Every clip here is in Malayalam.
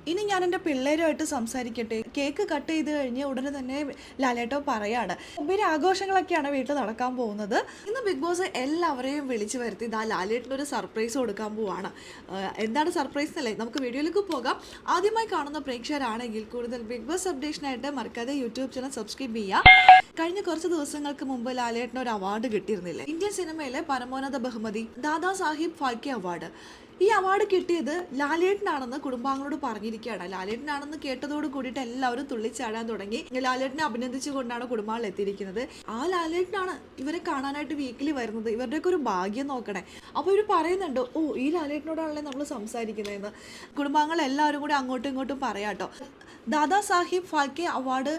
ഇനി ഞാൻ എൻ്റെ പിള്ളേരുമായിട്ട് സംസാരിക്കട്ടെ. കേക്ക് കട്ട് ചെയ്ത് കഴിഞ്ഞ് ഉടനെ തന്നെ ലാലേട്ടോ പറയാണ് ഗംഭീര ആഘോഷങ്ങളൊക്കെയാണ് വീട്ടിൽ നടക്കാൻ പോകുന്നത്. ഇന്ന് ബിഗ് ബോസ് എല്ലാവരെയും വിളിച്ചു വരുത്തി ലാലേട്ടനൊരു സർപ്രൈസ് കൊടുക്കാൻ പോവാണ്. എന്താണ് സർപ്രൈസ് എന്നല്ലേ, നമുക്ക് വീഡിയോയിലേക്ക് പോകാം. ആദ്യമായി കാണുന്ന പ്രേക്ഷകരാണെങ്കിൽ കൂടുതൽ ബിഗ് ബോസ് അപ്ഡേഷനായിട്ട് മറക്കാതെ യൂട്യൂബ് ചാനൽ സബ്സ്ക്രൈബ് ചെയ്യുക. കഴിഞ്ഞ കുറച്ച് ദിവസങ്ങൾക്ക് മുമ്പ് ലാലേട്ടന് ഒരു അവാർഡ് കിട്ടിയിരുന്നില്ലേ, ഇന്ത്യൻ സിനിമയിലെ പരമോന്നത ബഹുമതി ദാദാ സാഹിബ് ഫാൽക്കെ അവാർഡ്. ഈ അവാർഡ് കിട്ടിയത് ലാലേട്ടനാണെന്ന് കുടുംബാംഗങ്ങളോട് പറഞ്ഞിരിക്കുകയാണ്. ലാലേട്ടനാണെന്ന് കേട്ടതോട് കൂടിയിട്ട് എല്ലാവരും തുള്ളിച്ചാടാൻ തുടങ്ങി. ലാലേട്ടനെ അഭിനന്ദിച്ചുകൊണ്ടാണ് കുടുംബാംഗങ്ങൾ എത്തിയിരിക്കുന്നത്. ആ ലാലേട്ടനാണ് ഇവരെ കാണാനായിട്ട് വീക്കിലി വരുന്നത്. ഇവരുടെയൊക്കെ ഒരു ഭാഗ്യം നോക്കണേ. അപ്പോൾ ഇവർ പറയുന്നുണ്ട്, ഓ ഈ ലാലേട്ടനോടാണല്ലേ നമ്മൾ സംസാരിക്കുന്നതെന്ന്. കുടുംബാംഗങ്ങൾ എല്ലാവരും കൂടി അങ്ങോട്ടും ഇങ്ങോട്ടും പറയാട്ടോ. ദാദാ സാഹിബ് ഫാൽക്കെ അവാർഡ്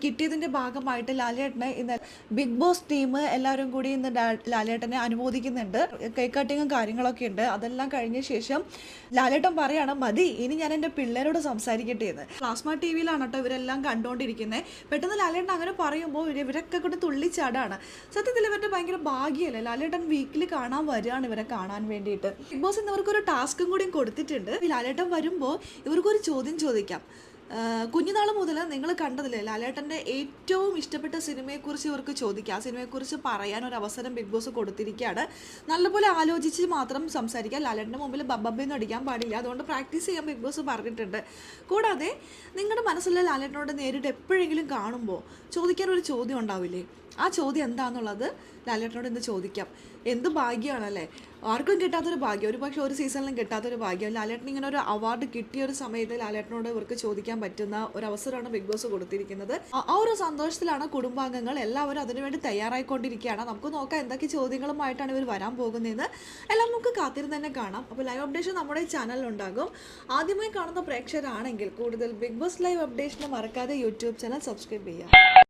കിട്ടിയതിൻ്റെ ഭാഗമായിട്ട് ലാലേട്ടനെ ഇന്ന് ബിഗ് ബോസ് ടീം എല്ലാവരും കൂടി ഇന്ന് ലാലേട്ടനെ അനുമോദിക്കുന്നുണ്ട്. കേക്ക് കട്ടിങ്ങും കാര്യങ്ങളൊക്കെ ഉണ്ട്. അതെല്ലാം കഴിഞ്ഞ ശേഷം ലാലേട്ടൻ പറയാണ്, മതി ഇനി ഞാൻ എൻ്റെ പിള്ളേരോട് സംസാരിക്കട്ടെ എന്ന്. പ്ലാസ്മ ടി വിയിലാണ് കേട്ടോ ഇവരെല്ലാം കണ്ടുകൊണ്ടിരിക്കുന്നത്. പെട്ടെന്ന് ലാലേട്ടൻ അങ്ങനെ പറയുമ്പോൾ ഇവരൊക്കെ കൂടെ തുള്ളിച്ചാടാണ്. സത്യത്തിൽ ഇവരുടെ ഭയങ്കര ഭാഗ്യമല്ലേ, ലാലേട്ടൻ വീക്കിലി കാണാൻ വരികയാണ് ഇവരെ കാണാൻ വേണ്ടിയിട്ട്. ബിഗ് ബോസ് ഇന്ന് ഇവർക്കൊരു ടാസ്കും കൂടിയും കൊടുത്തിട്ടുണ്ട്. ലാലേട്ടൻ വരുമ്പോൾ ഇവർക്കൊരു ചോദ്യം ചോദിക്കാം. കുഞ്ഞുനാൾ മുതൽ നിങ്ങൾ കണ്ടതില്ലേ, ലാലേട്ടൻ്റെ ഏറ്റവും ഇഷ്ടപ്പെട്ട സിനിമയെക്കുറിച്ച് ഇവർക്ക് ചോദിക്കുക. ആ സിനിമയെക്കുറിച്ച് പറയാൻ ഒരു അവസരം ബിഗ് ബോസ് കൊടുത്തിരിക്കുകയാണ്. നല്ലപോലെ ആലോചിച്ച് മാത്രം സംസാരിക്കുക. ലാലേട്ടൻ്റെ മുമ്പിൽ ബബ്ബയൊന്നും അടിക്കാൻ പാടില്ല. അതുകൊണ്ട് പ്രാക്ടീസ് ചെയ്യാൻ ബിഗ് ബോസ് പറഞ്ഞിട്ടുണ്ട്. കൂടാതെ നിങ്ങളുടെ മനസ്സിലെ ലാലേട്ടനോട് നേരിട്ട് എപ്പോഴെങ്കിലും കാണുമ്പോൾ ചോദിക്കാനൊരു ചോദ്യം ഉണ്ടാവില്ലേ, ആ ചോദ്യം എന്താണെന്നുള്ളത് ലാലേട്ടനോട് ഇന്ന് ചോദിക്കാം. എന്ത് ഭാഗ്യമാണല്ലേ, ആർക്കും കിട്ടാത്തൊരു ഭാഗ്യം, ഒരു പക്ഷേ ഒരു സീസണിലും കിട്ടാത്തൊരു ഭാഗ്യം. ലാലേട്ടൻ ഇങ്ങനെ ഒരു അവാർഡ് കിട്ടിയ ഒരു സമയത്ത് ലാലേട്ടനോട് ഇവർക്ക് ചോദിക്കാൻ പറ്റുന്ന ഒരു അവസരമാണ് ബിഗ് ബോസ് കൊടുത്തിരിക്കുന്നത്. ആ ഒരു സന്തോഷത്തിലാണ് കുടുംബാംഗങ്ങൾ എല്ലാവരും അതിനുവേണ്ടി തയ്യാറായിക്കൊണ്ടിരിക്കുകയാണ്. നമുക്ക് നോക്കാം എന്തൊക്കെ ചോദ്യങ്ങളുമായിട്ടാണ് ഇവർ വരാൻ പോകുന്നതെന്ന്. എല്ലാം നമുക്ക് കാത്തിരുന്ന് തന്നെ കാണാം. അപ്പോൾ ലൈവ് അപ്ഡേഷൻ നമ്മുടെ ചാനലിലുണ്ടാകും. ആദ്യമായി കാണുന്ന പ്രേക്ഷകരാണെങ്കിൽ കൂടുതൽ ബിഗ് ബോസ് ലൈവ് അപ്ഡേഷന് മറക്കാതെ യൂട്യൂബ് ചാനൽ സബ്സ്ക്രൈബ് ചെയ്യുക.